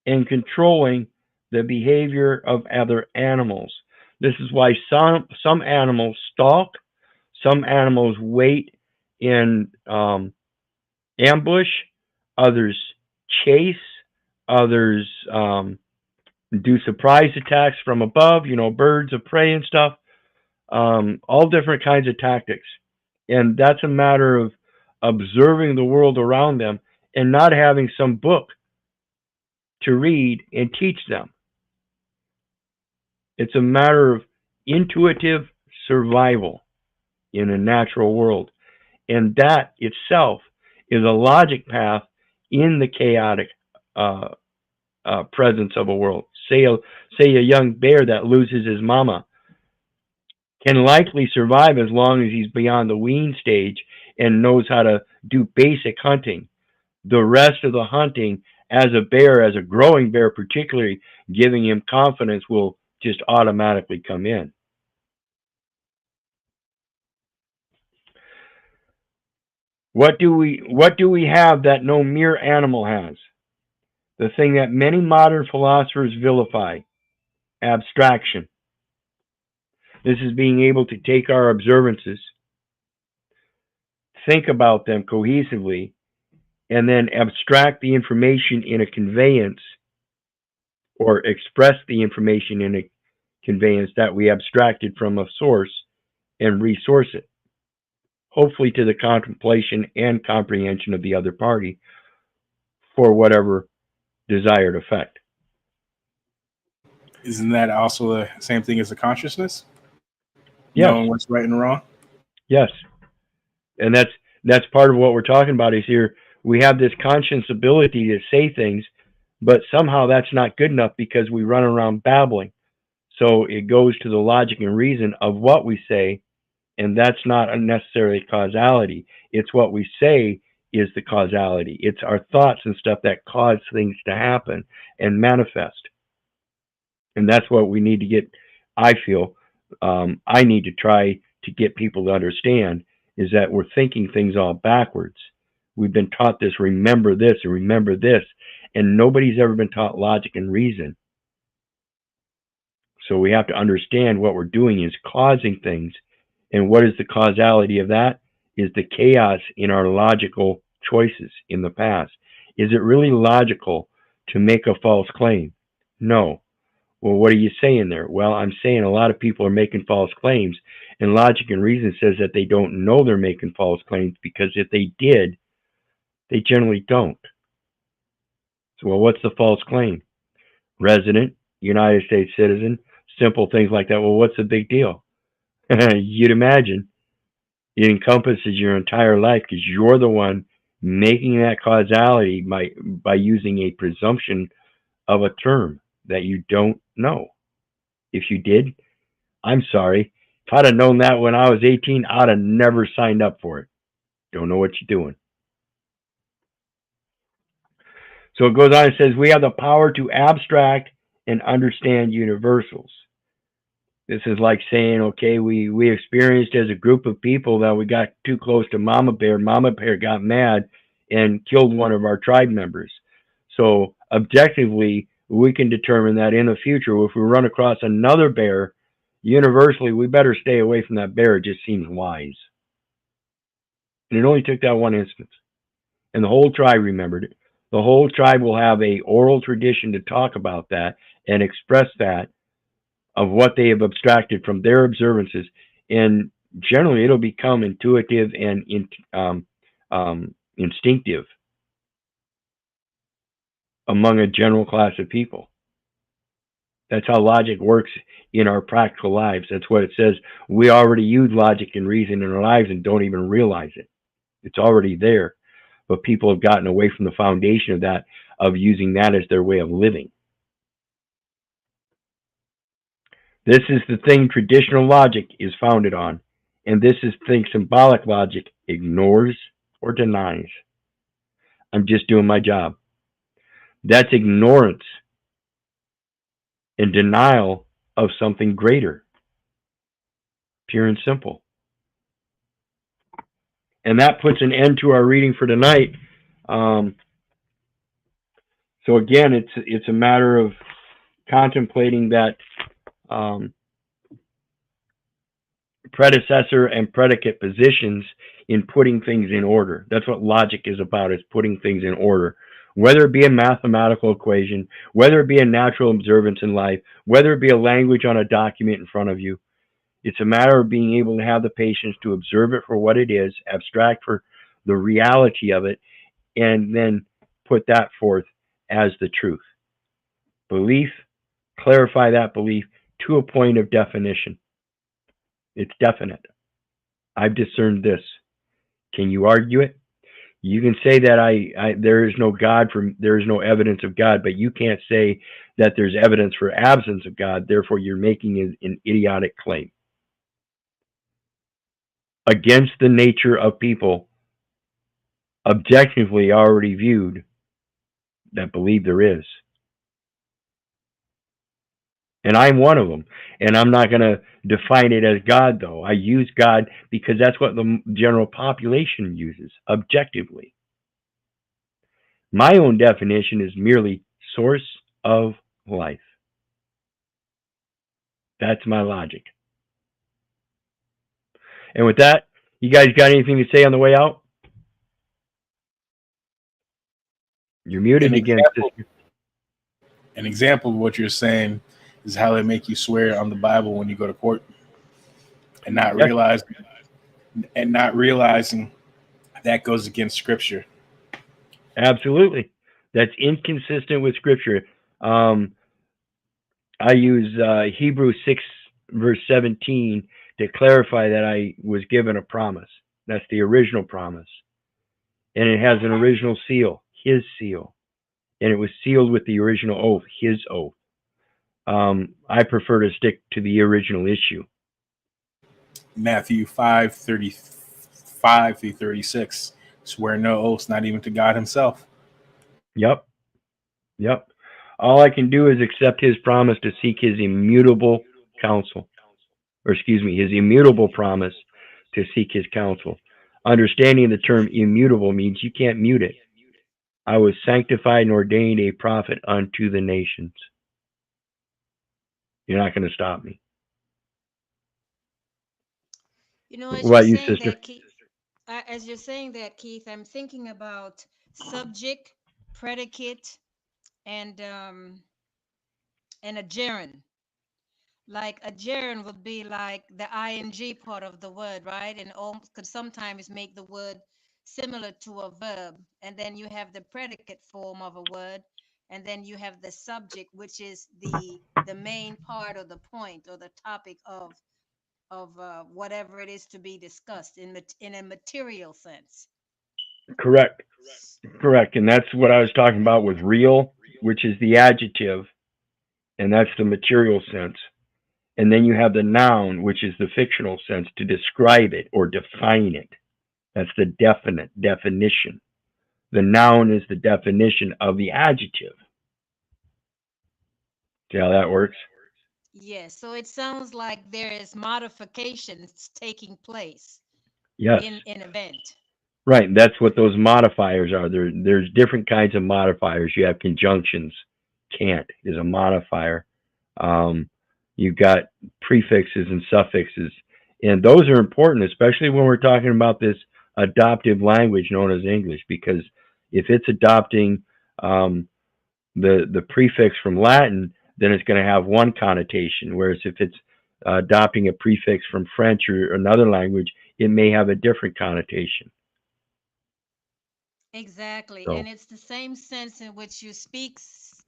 and controlling the behavior of other animals. This is why some animals stalk, some animals wait in ambush, others chase, others do surprise attacks from above, birds of prey and stuff, all different kinds of tactics. And that's a matter of observing the world around them and not having some book to read and teach them. It's a matter of intuitive survival in a natural world. And that itself is a logic path in the chaotic presence of a world. Say a young bear that loses his mama can likely survive as long as he's beyond the wean stage and knows how to do basic hunting. The rest of the hunting, as a bear, as a growing bear particularly, giving him confidence, will just automatically come in. What do we have that no mere animal has? The thing that many modern philosophers vilify: abstraction. This is being able to take our observances, think about them cohesively, and then abstract the information in a conveyance, or express the information in a conveyance that we abstracted from a source and resource it, hopefully to the contemplation and comprehension of the other party for whatever desired effect. Isn't that also the same thing as the consciousness? Yes, Knowing what's right and wrong? yes. And that's part of what we're talking about is here we have this conscious ability to say things, but somehow that's not good enough because we run around babbling. So it goes to the logic and reason of what we say, and that's not necessarily causality. It's what we say is the causality. It's our thoughts and stuff that cause things to happen and manifest. And that's what we need to get, I feel, I need to try to get people to understand is that we're thinking things all backwards. We've been taught this, remember this and remember this, and nobody's ever been taught logic and reason. So we have to understand what we're doing is causing things. And what is the causality of that? is the chaos in our logical choices in the past. Is it really logical to make a false claim? No. Well, what are you saying there? Well, I'm saying a lot of people are making false claims, and logic and reason says that they don't know they're making false claims, because if they did, they generally don't. So, well, what's the false claim? Resident, United States citizen, simple things like that. Well, what's the big deal? You'd imagine it encompasses your entire life, because you're the one making that causality by using a presumption of a term that you don't know. If you did, I'm sorry. If I'd have known that when I was 18, I'd have never signed up for it. Don't know what you're doing. So it goes on and says, we have the power to abstract and understand universals. This is like saying, okay, we experienced as a group of people that we got too close to Mama Bear. Mama Bear got mad and killed one of our tribe members. So objectively, we can determine that in the future, if we run across another bear, universally, we better stay away from that bear. It just seems wise. And it only took that one instance. And the whole tribe remembered it. The whole tribe will have a oral tradition to talk about that and express that of what they have abstracted from their observances. And generally, it'll become intuitive and instinctive among a general class of people. That's how logic works in our practical lives. That's what it says. We already use logic and reason in our lives and don't even realize it. It's already there. But people have gotten away from the foundation of that, of using that as their way of living. This is the thing traditional logic is founded on. And this is the thing symbolic logic ignores or denies. I'm just doing my job. That's ignorance and denial of something greater. Pure and simple. And that puts an end to our reading for tonight. So again, it's a matter of contemplating that predecessor and predicate positions in putting things in order. That's what logic is about, is putting things in order. Whether it be a mathematical equation, whether it be a natural observance in life, whether it be a language on a document in front of you, it's a matter of being able to have the patience to observe it for what it is, abstract for the reality of it, and then put that forth as the truth. Belief, clarify that belief to a point of definition. It's definite. I've discerned this. Can you argue it? You can say that there is no God, there is no evidence of God, but you can't say that there's evidence for absence of God. Therefore, you're making an idiotic claim against the nature of people objectively already viewed that believe there is. And I'm one of them. And I'm not going to define it as God, though. I use God because that's what the general population uses, objectively. My own definition is merely source of life. That's my logic. And with that, you guys got anything to say on the way out? You're muted again, sister. An example of what you're saying is how they make you swear on the Bible when you go to court, and not realizing that goes against Scripture. Absolutely, that's inconsistent with Scripture. I use Hebrews 6 verse 17 to clarify that I was given a promise. That's the original promise, and it has an original seal, His seal, and it was sealed with the original oath, His oath. I prefer to stick to the original issue. Matthew 5:35 through 36. Swear no oaths, not even to God Himself. Yep. All I can do is accept His promise to seek His immutable counsel. His immutable promise to seek His counsel. Understanding the term immutable means you can't mute it. I was sanctified and ordained a prophet unto the nations. You're not going to stop me. You know, as What you're about you, saying sister? that, As you're saying that, Keith, I'm thinking about subject, predicate, and a gerund. Like a gerund would be like the ing part of the word, right? And all could sometimes make the word similar to a verb. And then you have the predicate form of a word, and then you have the subject, which is the main part or the point or the topic of whatever it is to be discussed in a material sense. Correct. Correct. And that's what I was talking about with real, which is the adjective, and that's the material sense. And then you have the noun, which is the fictional sense to describe it or define it. That's the definite definition. The noun is the definition of the adjective. See how that works? Yes, so it sounds like there is modifications taking place Yes. in an event. Right. That's what those modifiers are. There's different kinds of modifiers. You have conjunctions. Can't is a modifier. Um, you've got prefixes and suffixes, and those are important, especially when we're talking about this adoptive language known as English, because if it's adopting um, the prefix from Latin, then it's going to have one connotation. Whereas if it's adopting a prefix from French or another language, it may have a different connotation. Exactly. So And it's the same sense in which you speak,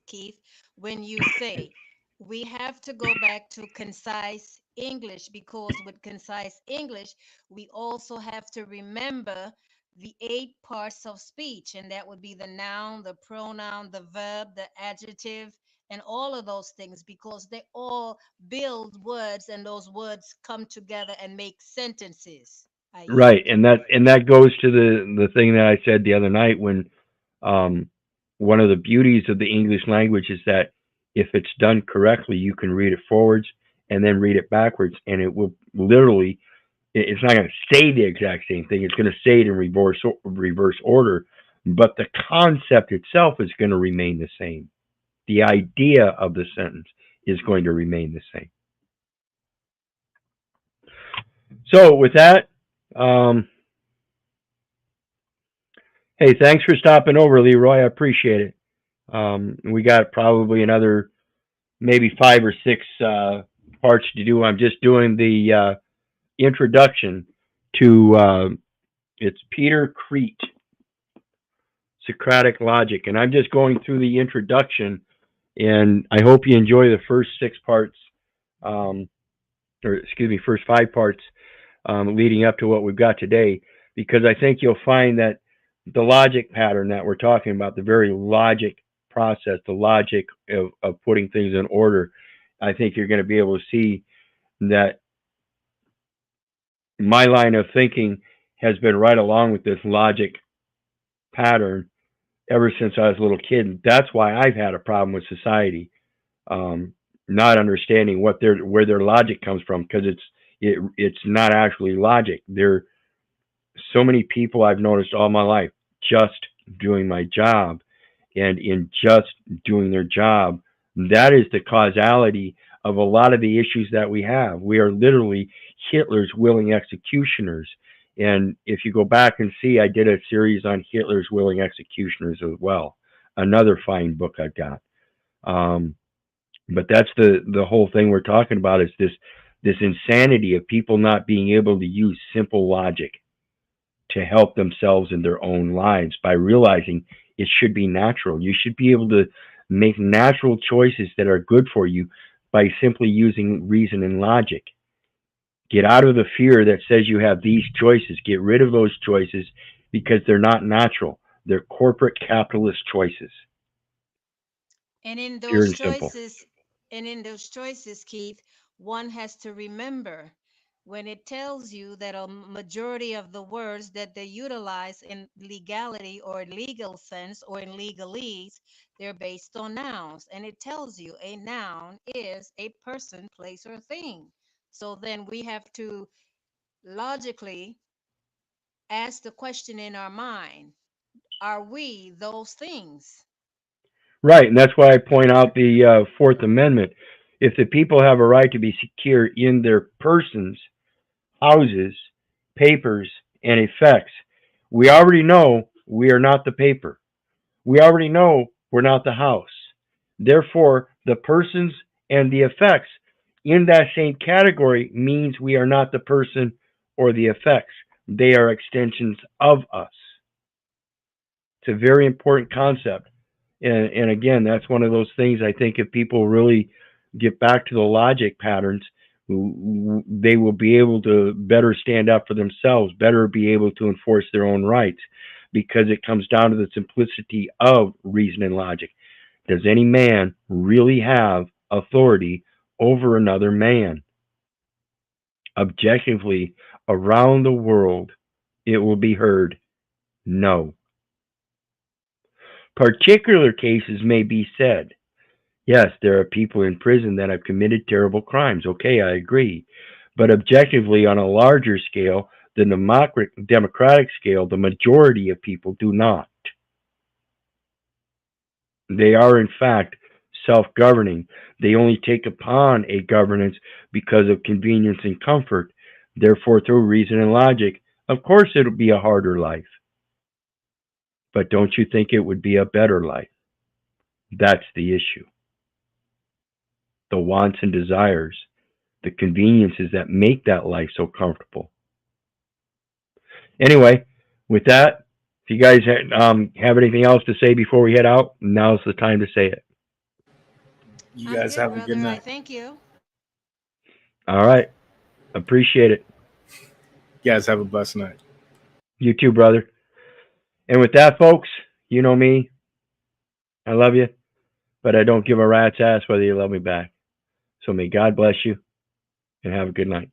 Keith, when you say we have to go back to concise English, because with concise English, we also have to remember the eight parts of speech, and that would be the noun, the pronoun, the verb, the adjective, and all of those things, because they all build words, and those words come together and make sentences. I right, yield. and that goes to the thing that I said the other night when um, one of the beauties of the English language is that if it's done correctly, you can read it forwards and then read it backwards, and it will literally. It's not going to say the exact same thing. It's going to say it in reverse order, but the concept itself is going to remain the same. The idea of the sentence is going to remain the same. So with that, um, hey, thanks for stopping over, Leroy. I appreciate it. We got probably another maybe 5 or 6 parts to do. I'm just doing the introduction to it's Peter Crete, Socratic logic, and I'm just going through the introduction, and I hope you enjoy the first 6 parts, um, or excuse me, first 5 parts leading up to what we've got today, because I think you'll find that the logic pattern that we're talking about, the very logic process, the logic of putting things in order, I think you're going to be able to see that my line of thinking has been right along with this logic pattern ever since I was a little kid. That's why I've had a problem with society, um, not understanding where their logic comes from, because it's not actually logic. There so many people I've noticed all my life just doing my job, and in just doing their job, that is the causality of a lot of the issues that we have. We are literally Hitler's willing executioners. And if you go back and see, I did a series on Hitler's willing executioners as well. Another fine book I've got. Um, but that's the whole thing we're talking about, is this insanity of people not being able to use simple logic to help themselves in their own lives by realizing it should be natural. You should be able to make natural choices that are good for you by simply using reason and logic. Get out of the fear that says you have these choices. Get rid of those choices because they're not natural. They're corporate capitalist choices, And in pure those and simple. choices, and in those choices, Keith, one has to remember when it tells you that a majority of the words that they utilize in legality or legal sense or in legalese, they're based on nouns. And it tells you a noun is a person, place, or thing. So then we have to logically ask the question in our mind, are we those things? Right, and that's why I point out the Fourth Amendment. If the people have a right to be secure in their persons, houses, papers, and effects. We already know we are not the paper. We already know we're not the house. Therefore, the persons and the effects in that same category means we are not the person or the effects. They are extensions of us. It's a very important concept. And again, that's one of those things I think if people really get back to the logic patterns, they will be able to better stand up for themselves, better be able to enforce their own rights, because it comes down to the simplicity of reason and logic. Does any man really have authority over another man? Objectively, around the world, it will be heard, no. Particular cases may be said. Yes, there are people in prison that have committed terrible crimes. Okay, I agree. But objectively, on a larger scale, the democratic scale, the majority of people do not. They are, in fact, self-governing. They only take upon a governance because of convenience and comfort. Therefore, through reason and logic, of course it'll be a harder life. But don't you think it would be a better life? That's the issue. The wants and desires, the conveniences that make that life so comfortable. Anyway, with that, if you guys have anything else to say before we head out, now's the time to say it. You I'm guys good, have a brother. good I night. thank you. All right. Appreciate it. You guys have a blessed night. You too, brother. And with that, folks, you know me. I love you, but I don't give a rat's ass whether you love me back. So may God bless you and have a good night.